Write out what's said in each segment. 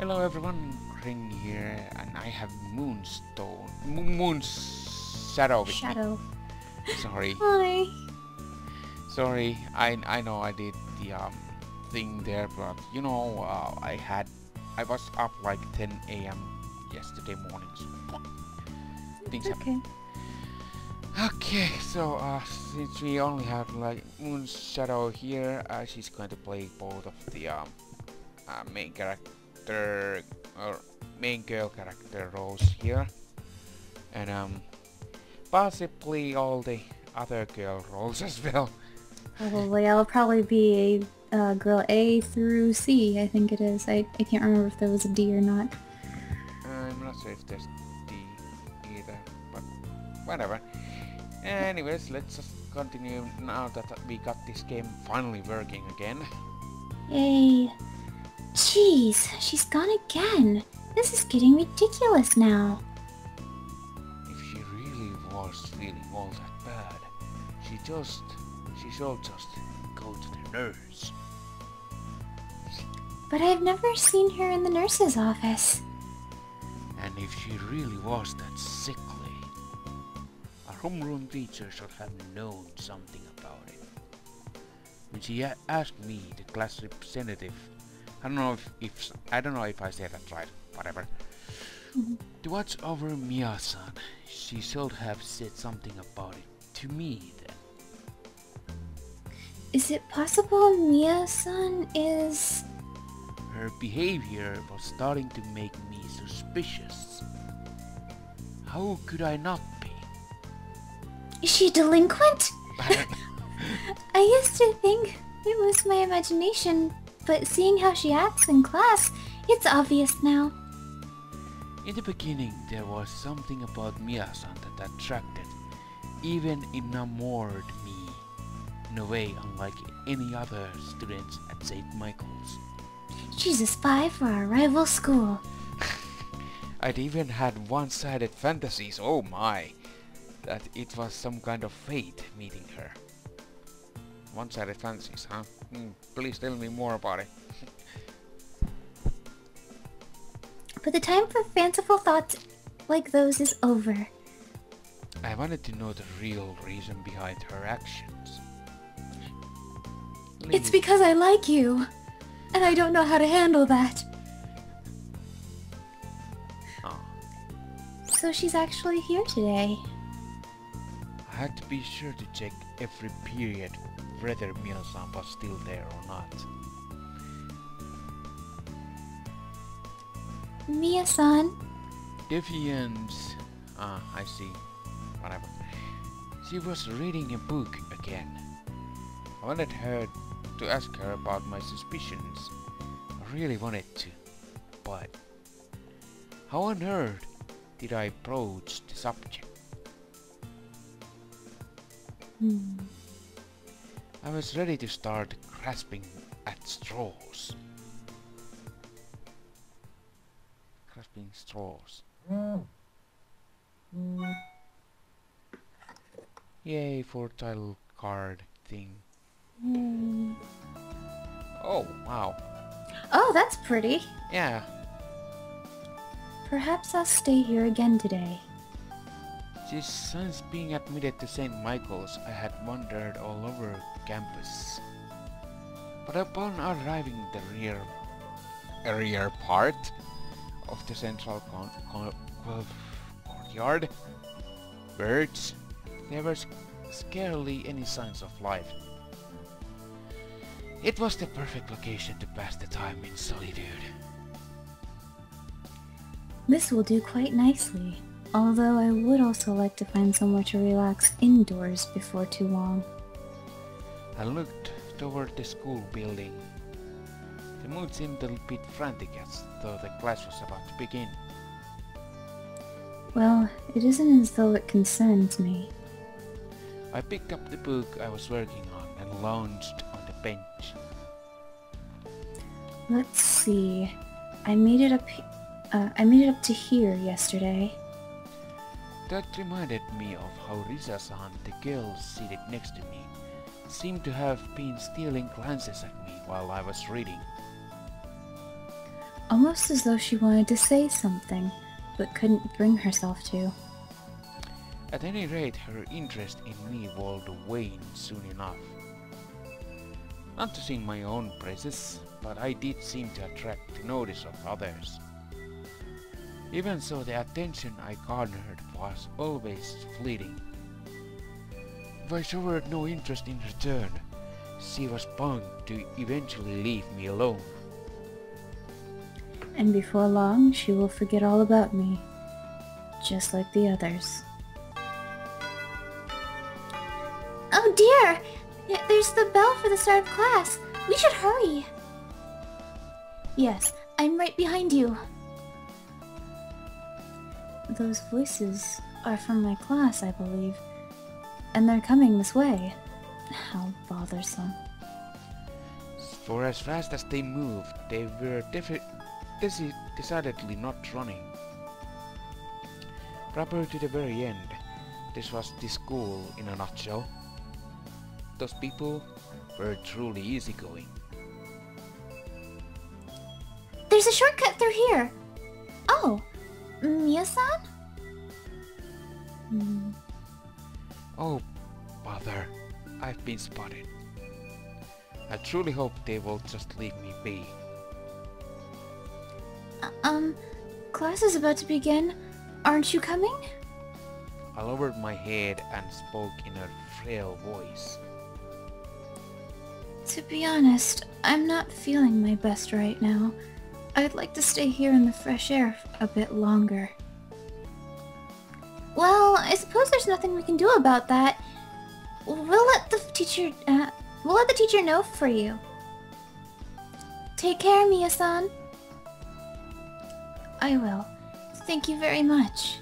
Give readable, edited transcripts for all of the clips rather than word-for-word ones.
Hello everyone, Ring here, and I have MoonShadow with me. Shadow. Sorry, Hi. sorry. I know I did the thing there, but you know, I was up like 10 a.m. yesterday morning. So things happen. Okay. Okay, so since we only have like MoonShadow here, she's going to play both of the main character or main girl character roles here, and possibly all the other girl roles as well. Probably. I'll probably be a girl A through C, I think it is. I can't remember if there was a D or not. I'm not sure if there's D either, but whatever. Anyways, let's just continue now that we got this game finally working again. Yay. Jeez, she's gone again. This is getting ridiculous now. If she really was feeling all that bad, she should just go to the nurse. But I've never seen her in the nurse's office. And if she really was that sickly, our homeroom teacher should have known something about it. When she asked me, the class representative, I don't know if I said that right, whatever, to watch over Miya-san, she should have said something about it to me then. Is it possible Miya-san is... Her behavior was starting to make me suspicious. How could I not be? Is she delinquent? I don't know. I used to think it was my imagination, but seeing how she acts in class, it's obvious now. In the beginning, there was something about Miya-san that attracted, even enamored me, in a way unlike any other students at St. Michael's. She's a spy for our rival school. I'd even had one-sided fantasies, oh my, that it was some kind of fate meeting her. One-sided fantasies, huh? Please tell me more about it. But the time for fanciful thoughts like those is over. I wanted to know the real reason behind her actions. It's because I like you, and I don't know how to handle that. Oh. So she's actually here today. I had to be sure to check every period whether Miya-san was still there or not. Miya-san? Defiance. I see. Whatever. She was reading a book again. I wanted her to ask her about my suspicions. I really wanted to. But how on earth did I broach the subject? I was ready to start grasping at straws. Grasping straws. Yay for title card thing. Oh, wow. Oh, that's pretty. Yeah. Perhaps I'll stay here again today. Since being admitted to St. Michael's, I had wandered all over campus. But upon arriving at the rear part of the central courtyard, birds, there were scarcely any signs of life. It was the perfect location to pass the time in solitude. This will do quite nicely. Although I would also like to find somewhere to relax indoors before too long. I looked toward the school building. The mood seemed a bit frantic as though the class was about to begin. Well, it isn't as though it concerns me. I picked up the book I was working on and lounged on the bench. Let's see. I made it up to here yesterday. That reminded me of how Risa-san, the girl seated next to me, seemed to have been stealing glances at me while I was reading. almost as though she wanted to say something, but couldn't bring herself to. At any rate, her interest in me would wane soon enough. Not to sing my own praises, but I did seem to attract the notice of others. Even so, the attention I garnered was always fleeting. If I showed no interest in return, she was bound to eventually leave me alone. And before long, she will forget all about me, just like the others. Oh dear! There's the bell for the start of class. We should hurry. Yes, I'm right behind you. Those voices are from my class, I believe. And they're coming this way. How bothersome. For as fast as they moved, they were decidedly not running. Proper to the very end, this was the school in a nutshell. Those people were truly easygoing. There's a shortcut through here. Oh, Miya-san? Oh, bother. I've been spotted. I truly hope they will just leave me be. Class is about to begin. Aren't you coming? I lowered my head and spoke in a frail voice. To be honest, I'm not feeling my best right now. I'd like to stay here in the fresh air a bit longer. Well, I suppose there's nothing we can do about that. We'll let the teacher know for you. Take care, Miya-san. I will. Thank you very much.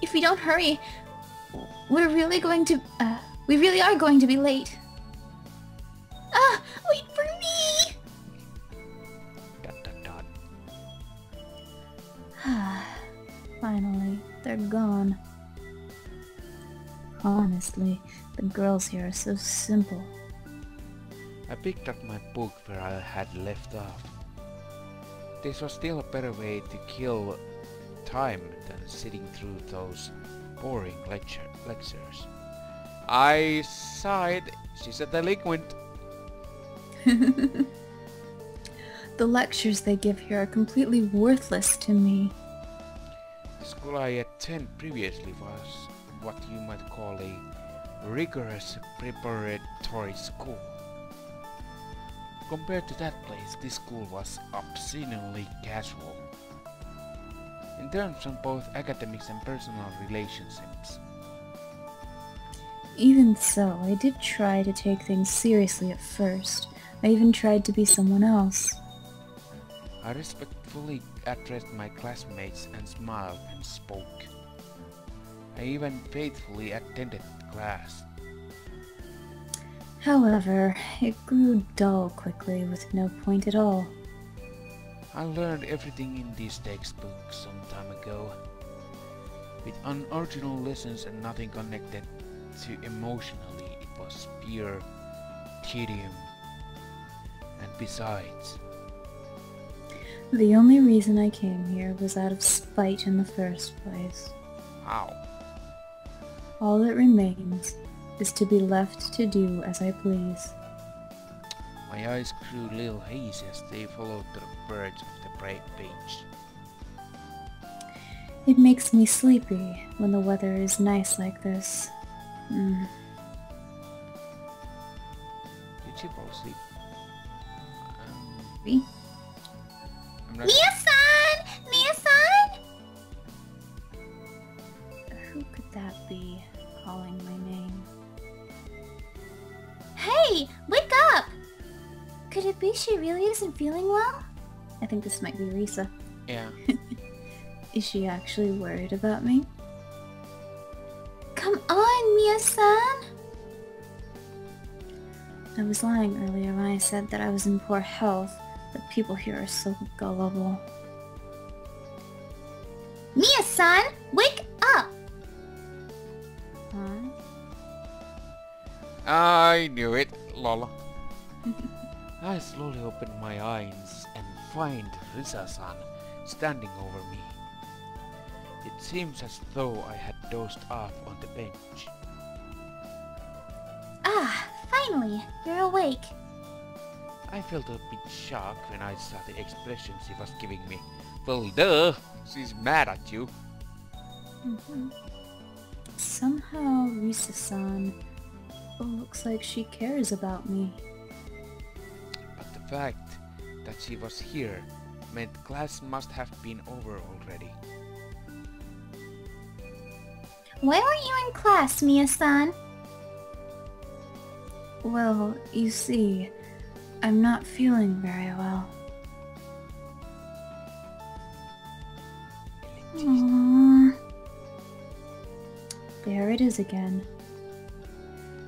If we don't hurry, we really are going to be late. Ah, wait for me! Dot dot dot. Finally, they're gone. Honestly, the girls here are so simple. I picked up my book where I had left off. This was still a better way to kill time than sitting through those boring lectures. I sighed. She's a delinquent. The lectures they give here are completely worthless to me. The school I attended previously was what you might call a rigorous preparatory school. Compared to that place, this school was obscenely casual in terms of both academics and personal relationships. Even so, I did try to take things seriously at first. I even tried to be someone else. I respectfully addressed my classmates and smiled and spoke. I even faithfully attended class. However, it grew dull quickly with no point at all. I learned everything in these textbooks some time ago, with unoriginal lessons and nothing connected to emotionally. It was pure tedium. And besides, The only reason I came here was out of spite in the first place. how? All that remains is to be left to do as I please. My eyes grew a little hazy as they followed the words of the bright page. It makes me sleepy when the weather is nice like this. Did she fall asleep? Me? I'm not Miya-san! Miya-san! Who could that be calling my name? Hey! Wake up! Could it be she really isn't feeling well? I think this might be Risa. Yeah. Is she actually worried about me? Come on, Miya-san! I was lying earlier when I said that I was in poor health, but people here are so gullible. Miya-san! Wake up! Huh? I knew it, lol. I slowly opened my eyes and find Risa-san standing over me. It seems as though I had dozed off on the bench. Ah, finally, you're awake. I felt a bit shocked when I saw the expression she was giving me. Well, duh! She's mad at you. Somehow, Risa-san looks like she cares about me. But the fact that she was here meant class must have been over already. Why weren't you in class, Miya-san? Well, you see, I'm not feeling very well. Aww. There it is again.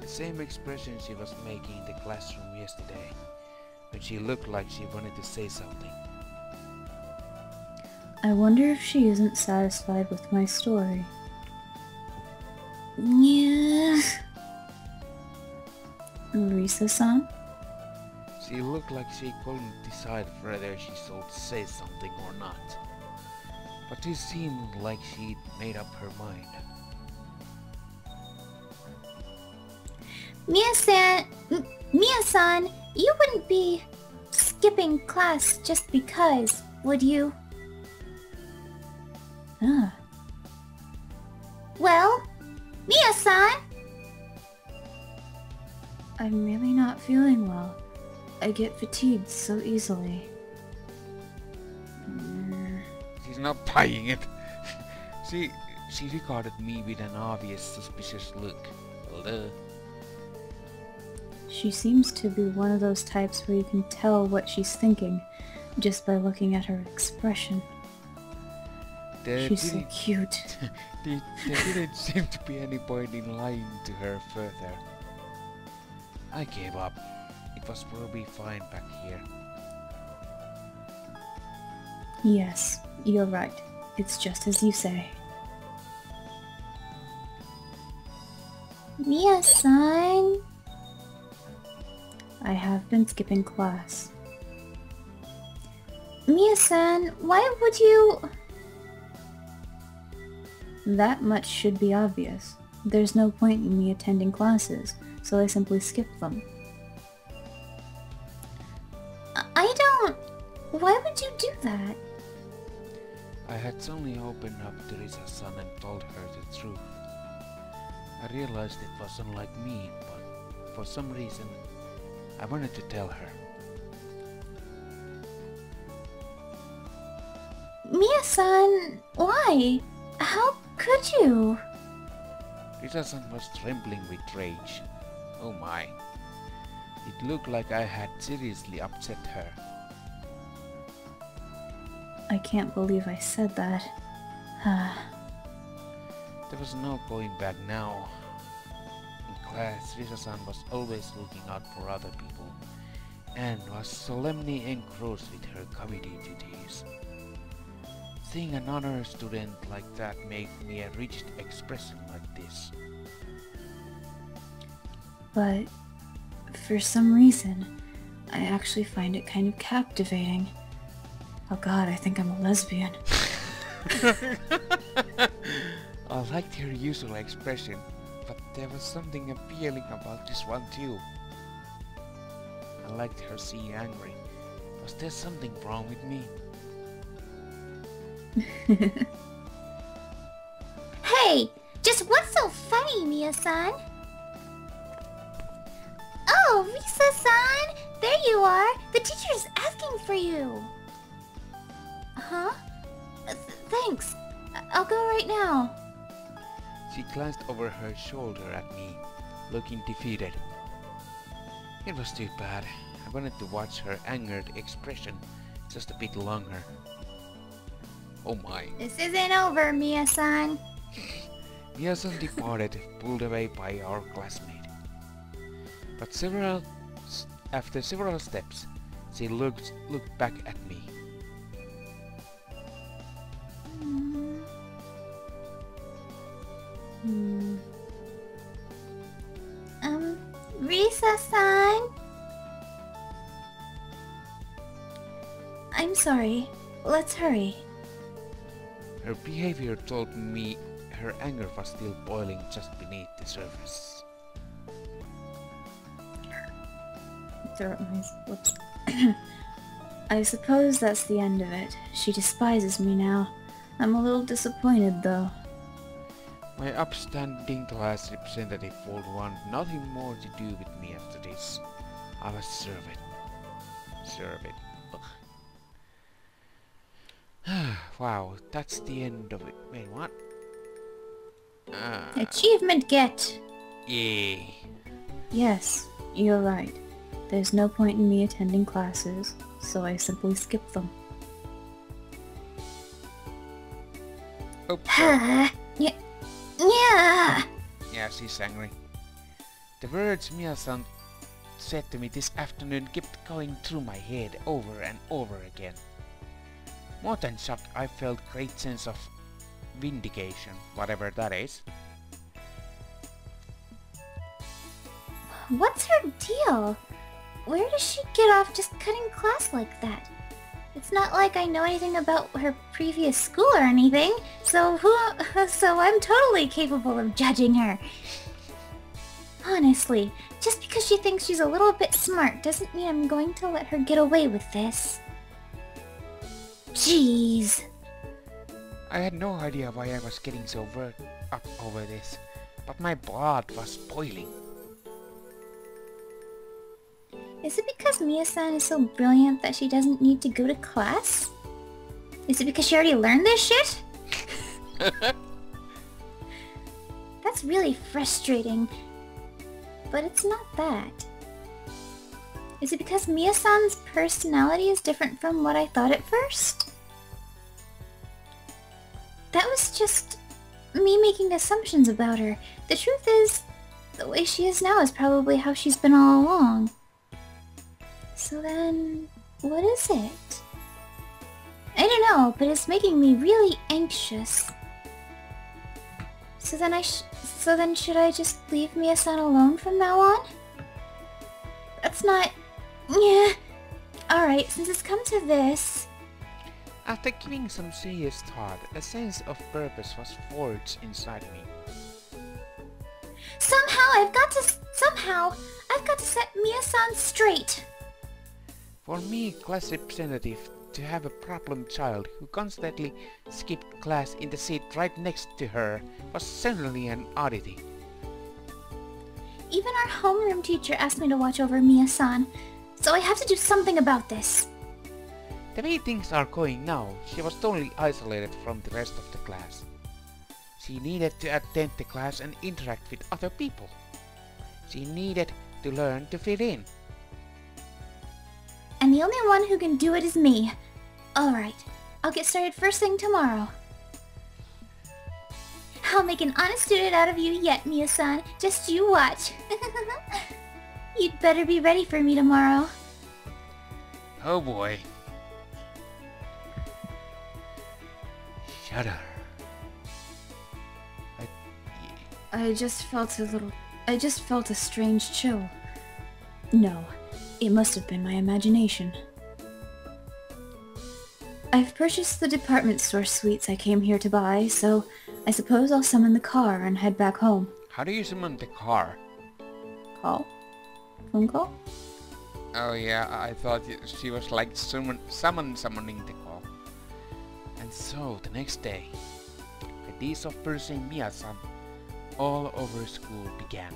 The same expression she was making in the classroom yesterday, when she looked like she wanted to say something. I wonder if she isn't satisfied with my story. Yeah. Risa-san? She looked like she couldn't decide whether she should say something or not. But it seemed like she'd made up her mind. Miya-san, you wouldn't be skipping class just because, would you? Ah, Well, Miya-san! I'm really not feeling well. I get fatigued so easily. She's not buying it. She regarded me with an obvious suspicious look. Well, duh. She seems to be one of those types where you can tell what she's thinking just by looking at her expression. She's so cute. There didn't seem to be any point in lying to her further. I gave up. It was probably fine back here. Yes, you're right. It's just as you say. Miya-san... I have been skipping class. Miya-san, why would you... That much should be obvious. There's no point in me attending classes, so I simply skip them. I don't... Why would you do that? I had suddenly opened up to Risa-san and told her the truth. I realized it wasn't like me, but for some reason, I wanted to tell her. Miya-san, why? How could you? Risa-san was trembling with rage. Oh my. It looked like I had seriously upset her. I can't believe I said that. There was no going back now. In class, Risa-san was always looking out for other people and was solemnly engrossed with her committee duties. Seeing an honor student like that make me a rigid expression like this. But for some reason, I actually find it kind of captivating. Oh god, I think I'm a lesbian. I liked her usual expression, but there was something appealing about this one too. I liked her seem angry. Was there something wrong with me? Hey! Just what's so funny, Miya-san? Oh, Risa-san! There you are! The teacher's asking for you! Huh? Thanks. I'll go right now. She glanced over her shoulder at me, looking defeated. It was too bad. I wanted to watch her angered expression just a bit longer. Oh my. This isn't over, Miya-san. Miya-san departed, pulled away by our classmate. But after several steps, she looked back at me. Risa-san? I'm sorry. Let's hurry. Her behavior told me her anger was still boiling just beneath the surface. Whoops. I suppose that's the end of it. She despises me now. I'm a little disappointed, though. My upstanding class representative would want nothing more to do with me after this. I must serve it. Serve it. Wow, that's the end of it. Wait, what? Achievement get! Yay. Yes, you're right. There's no point in me attending classes, so I simply skip them. Oops. Yeah! Yeah, she's angry. The words Miya-san said to me this afternoon kept going through my head over and over again. More than shock, I felt great sense of vindication, whatever that is. What's her deal? Where does she get off just cutting class like that? It's not like I know anything about her previous school or anything, so I'm totally capable of judging her. Honestly, just because she thinks she's a little bit smart doesn't mean I'm going to let her get away with this. Jeez. I had no idea why I was getting so worked up over this, but my blood was boiling. Is it because Miya-san is so brilliant that she doesn't need to go to class? Is it because she already learned this shit? That's really frustrating. But it's not that. Is it because Miya-san's personality is different from what I thought at first? That was just me making assumptions about her. The truth is, the way she is now is probably how she's been all along. So then, what is it? I don't know, but it's making me really anxious. So then should I just leave Miya-san alone from now on? That's not... Yeah. Alright, since it's come to this... After giving some serious thought, a sense of purpose was forged inside me. Somehow I've got to set Miya-san straight. For me, class representative, to have a problem child who constantly skipped class in the seat right next to her was certainly an oddity. Even our homeroom teacher asked me to watch over Miya-san, so I have to do something about this. The way things are going now, she was totally isolated from the rest of the class. She needed to attend the class and interact with other people. She needed to learn to fit in. And the only one who can do it is me. Alright, I'll get started first thing tomorrow. I'll make an honest student out of you yet, Miya-san. Just you watch. You'd better be ready for me tomorrow. Oh boy. Shudder. I just felt a strange chill. No, it must have been my imagination. I've purchased the department store sweets I came here to buy, so I suppose I'll summon the car and head back home. How do you summon the car? Call? Phone call? Oh yeah, I thought she was like summoning the call. And so, the next day, the days of pursuing Miya-san all over school began.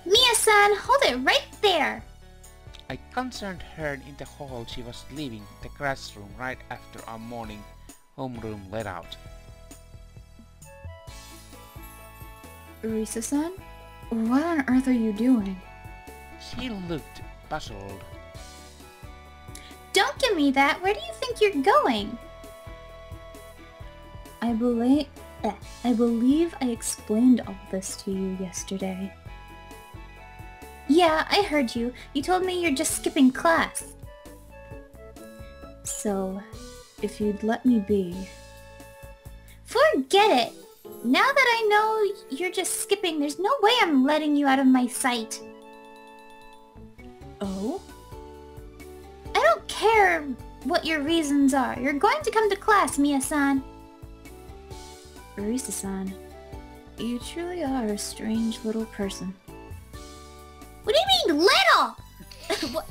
Miya-san, hold it right there! I concerned her in the hall she was leaving the classroom right after our morning homeroom let out. Risa-san? What on earth are you doing? She looked puzzled. Don't give me that! Where do you think you're going? I believe I explained all this to you yesterday. Yeah, I heard you. You told me you're just skipping class. So, if you'd let me be... Forget it! Now that I know you're just skipping, there's no way I'm letting you out of my sight. care what your reasons are. You're going to come to class, Miya-san. Risa-san, you truly are a strange little person. What do you mean, little? what,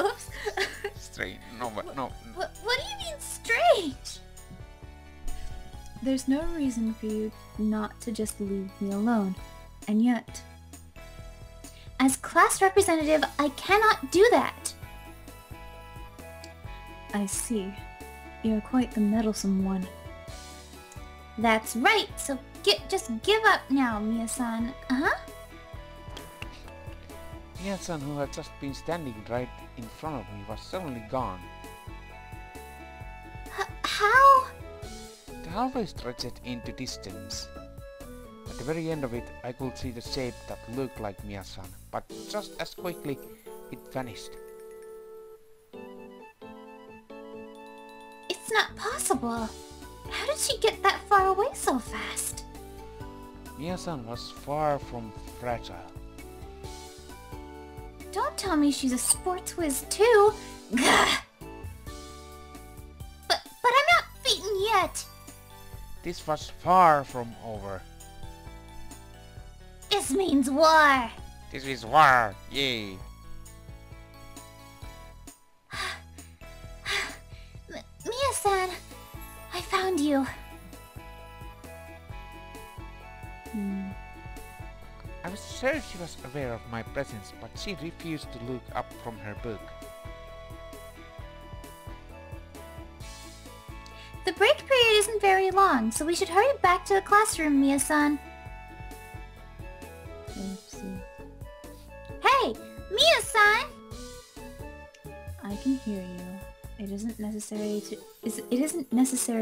oops. Strange. No, but no. What do you mean, strange? There's no reason for you not to just leave me alone. And yet... As class representative, I cannot do that. I see. You're quite the meddlesome one. That's right, so just give up now, Miya-san. Uh-huh. Miya-san, who had just been standing right in front of me, was suddenly gone. How? The hallway stretched into distance. At the very end of it, I could see the shape that looked like Miya-san, but just as quickly, it vanished. It's not possible. How did she get that far away so fast? Miya-san was far from fragile. Don't tell me she's a sports whiz too. Gah! But I'm not beaten yet. This was far from over. This means war. This is war, yay! Miya-san, I found you. I was sure she was aware of my presence, but she refused to look up from her book. The break period isn't very long, so we should hurry back to the classroom, Miya-san. Oopsie. Hey, Miya-san! I can hear you. It isn't necessary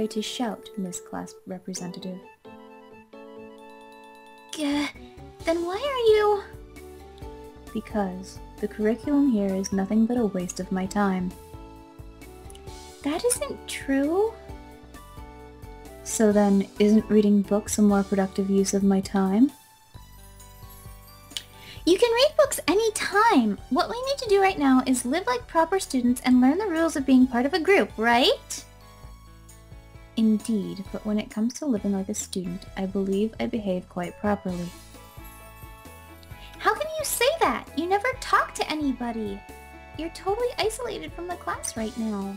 to shout, Miss Class Representative. Then why are you... Because the curriculum here is nothing but a waste of my time. That isn't true. So then, isn't reading books a more productive use of my time? You can read books any time. What we need to do right now is live like proper students and learn the rules of being part of a group, right? Indeed, but when it comes to living like a student, I believe I behave quite properly. How can you say that? You never talk to anybody. You're totally isolated from the class right now.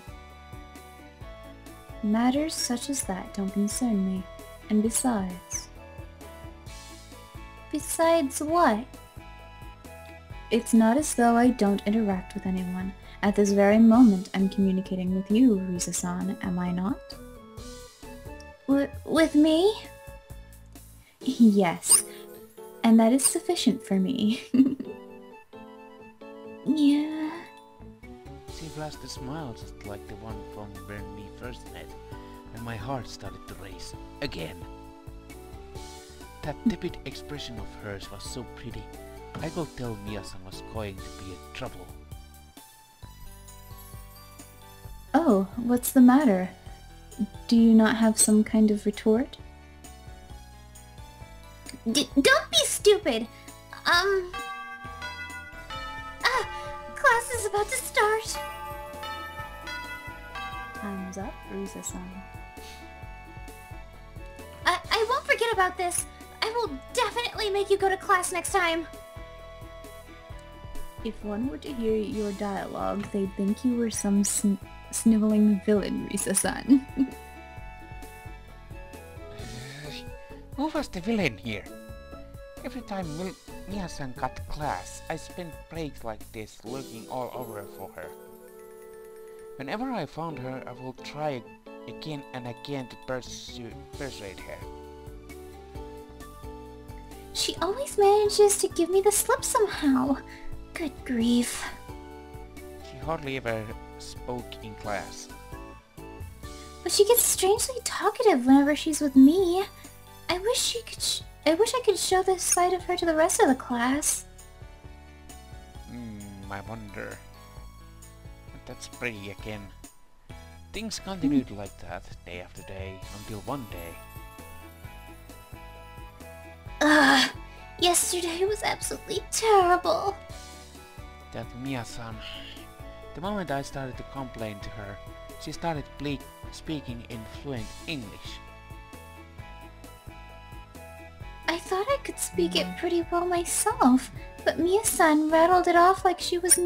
Matters such as that don't concern me. And besides... Besides what? It's not as though I don't interact with anyone. At this very moment, I'm communicating with you, Risa-san, am I not? With me? Yes. And that is sufficient for me. Yeah. She flashed a smile just like the one from when we first met, and my heart started to race again. That timid expression of hers was so pretty. I could tell Miya-san was going to be in trouble. Oh, what's the matter? Do you not have some kind of retort? Don't be stupid! Class is about to start! Time's up, Risa-san. I won't forget about this! I will definitely make you go to class next time! If one were to hear your dialogue, they'd think you were some sniveling villain, Risa-san. Who was the villain here? Every time Miya-san cut class, I spent breaks like this looking all over for her. Whenever I found her, I will try again and again to persuade her. She always manages to give me the slip somehow. Good grief. She hardly ever spoke in class. But she gets strangely talkative whenever she's with me. I wish I could show this side of her to the rest of the class. I wonder. But that's pretty again. Things continued like that day after day until one day. Ugh, yesterday was absolutely terrible. That Miya-san, The moment I started to complain to her, she started speaking in fluent English. I thought I could speak it pretty well myself, but Miya-san rattled it off like she was a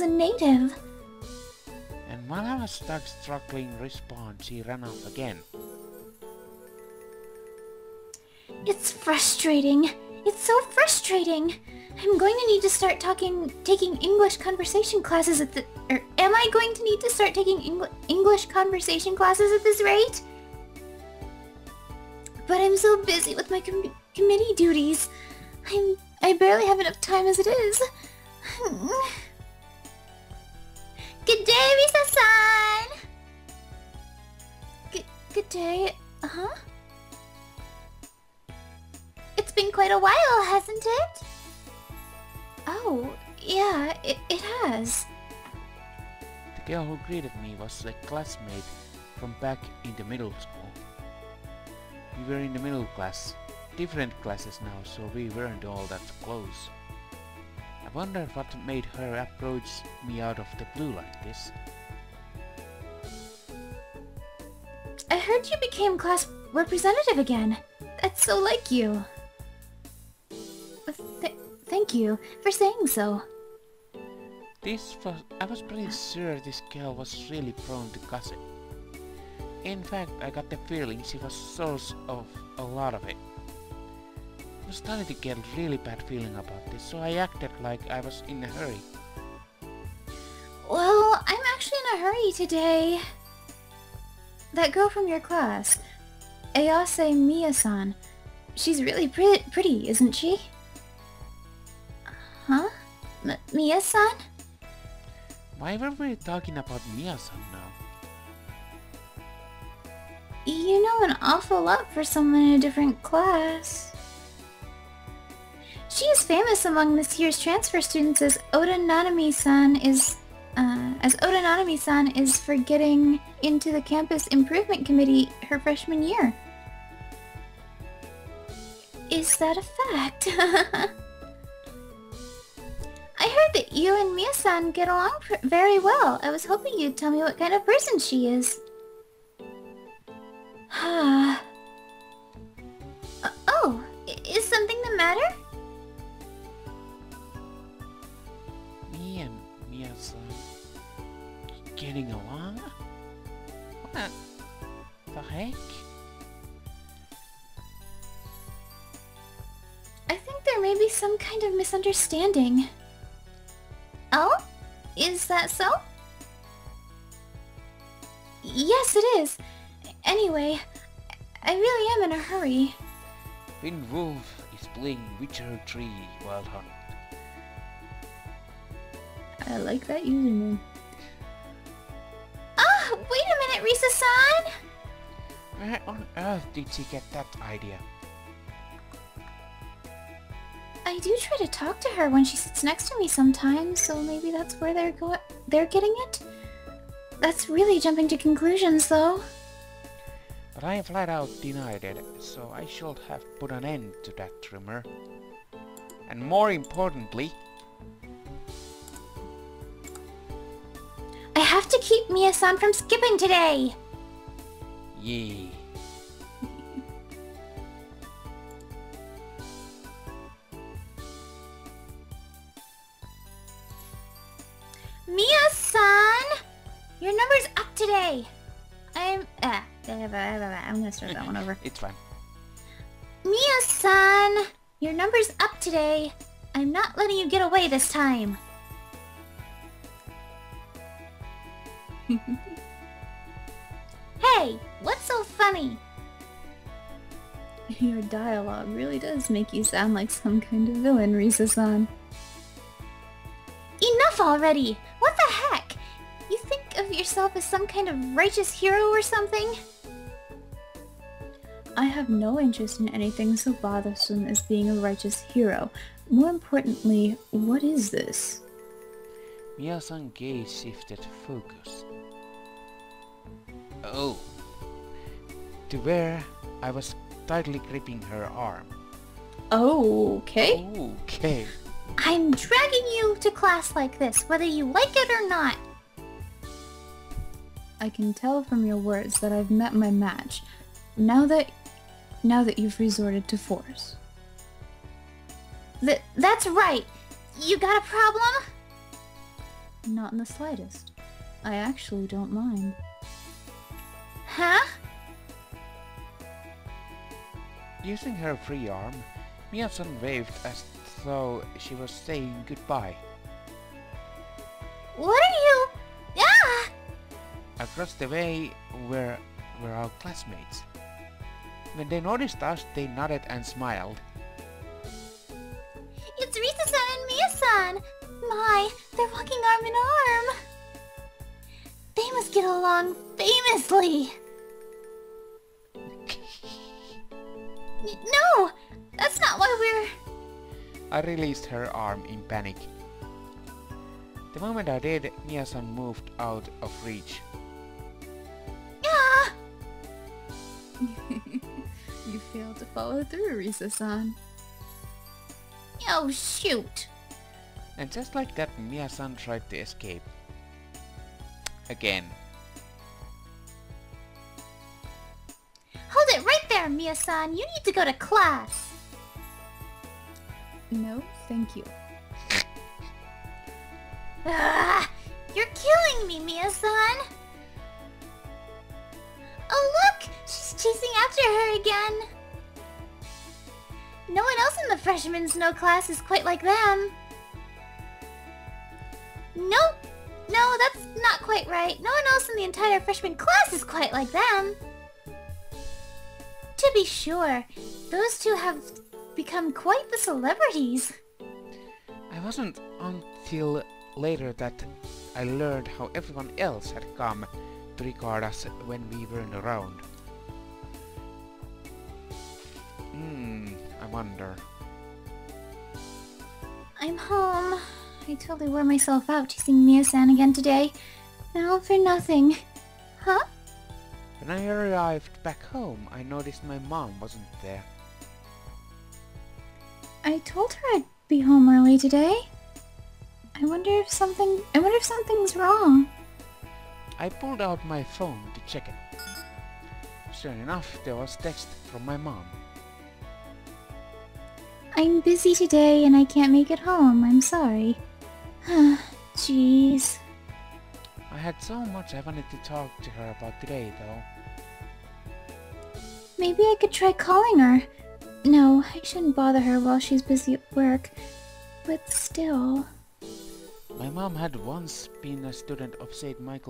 native. And while I was struggling to respond, she ran off again. It's frustrating. It's so frustrating. I'm going to need to start taking English conversation classes at the... Or am I going to need to start taking English conversation classes at this rate? But I'm so busy with my committee duties. I barely have enough time as it is. Good day, Risa-san! Good day, uh-huh? It's been quite a while, hasn't it? Oh, yeah, it has. The girl who greeted me was a classmate from back in the middle school. We were in the middle class, different classes now, so we weren't all that close. I wondered what made her approach me out of the blue like this. I heard you became class representative again. That's so like you. Thank you for saying so. I was pretty sure this girl was really prone to gossip. In fact, I got the feeling she was source of a lot of it. I was starting to get a really bad feeling about this, so I acted like I was in a hurry. Well, I'm actually in a hurry today. That girl from your class, Ayase Miya-san, she's really pretty, isn't she? Huh? Miya-san? Why were we talking about Miya-san now? You know an awful lot for someone in a different class. She is famous among this year's transfer students as Oda Nanami-san is for getting into the campus improvement committee her freshman year. Is that a fact? I heard that you and Miya-san get along very well. I was hoping you'd tell me what kind of person she is. Oh, is something the matter? Me and Miya-san getting along? What the heck? I think there may be some kind of misunderstanding. Oh? Is that so? Yes, it is. Anyway, I really am in a hurry. Wind Wolf is playing Witcher 3 Wild Hunt. I like that username. Ah, wait a minute, Risa-san! Where on earth did she get that idea? I do try to talk to her when she sits next to me sometimes, so maybe that's where they're getting it? That's really jumping to conclusions, though. But I flat out denied it, so I should have put an end to that rumor. And more importantly... I have to keep Miya-san from skipping today! Yeah. Miya-san! Your number's up today! I'm gonna start that one over. It's fine. Miya-san! Your number's up today. I'm not letting you get away this time. Hey! What's so funny? Your dialogue really does make you sound like some kind of villain, Risa-san. Enough already! What the heck? You think of yourself as some kind of righteous hero or something? I have no interest in anything so bothersome as being a righteous hero. More importantly, what is this? Miya-san's gaze shifted focus. Oh. To where I was tightly gripping her arm. Okay. Okay. I'm dragging you to class like this, whether you like it or not. I can tell from your words that I've met my match. Now that you've resorted to force. That's right! You got a problem? Not in the slightest. I actually don't mind. Huh? Using her free arm, Miya-san waved as though she was saying goodbye. What are you... Ah! Across the way were our classmates. When they noticed us, they nodded and smiled. It's Risa-san and Miya-san! My, they're walking arm in arm! They must get along famously! No! That's not why we're... I released her arm in panic. The moment I did, Miya-san moved out of reach. Ah! You failed to follow through, Risa-san. Oh, shoot! And just like that, Miya-san tried to escape. Again. Hold it right there, Miya-san! You need to go to class! No, thank you. Ah, you're killing me, Miya-san! Oh look! She's chasing after her again! No one else in the freshman snow class is quite like them. Nope! No, that's not quite right. No one else in the entire freshman class is quite like them. To be sure, those two have become quite the celebrities. I wasn't until later that I learned how everyone else had come to regard us when we weren't around. I wonder. I'm home. I totally wore myself out chasing Miya-san again today. And all for nothing. Huh? When I arrived back home, I noticed my mom wasn't there. I told her I'd be home early today. I wonder if something's wrong. I pulled out my phone to check it. Sure enough, there was text from my mom. I'm busy today and I can't make it home. I'm sorry. Jeez. I had so much I wanted to talk to her about today, though. Maybe I could try calling her. No, I shouldn't bother her while she's busy at work. But still... My mom had once been a student of St. Michael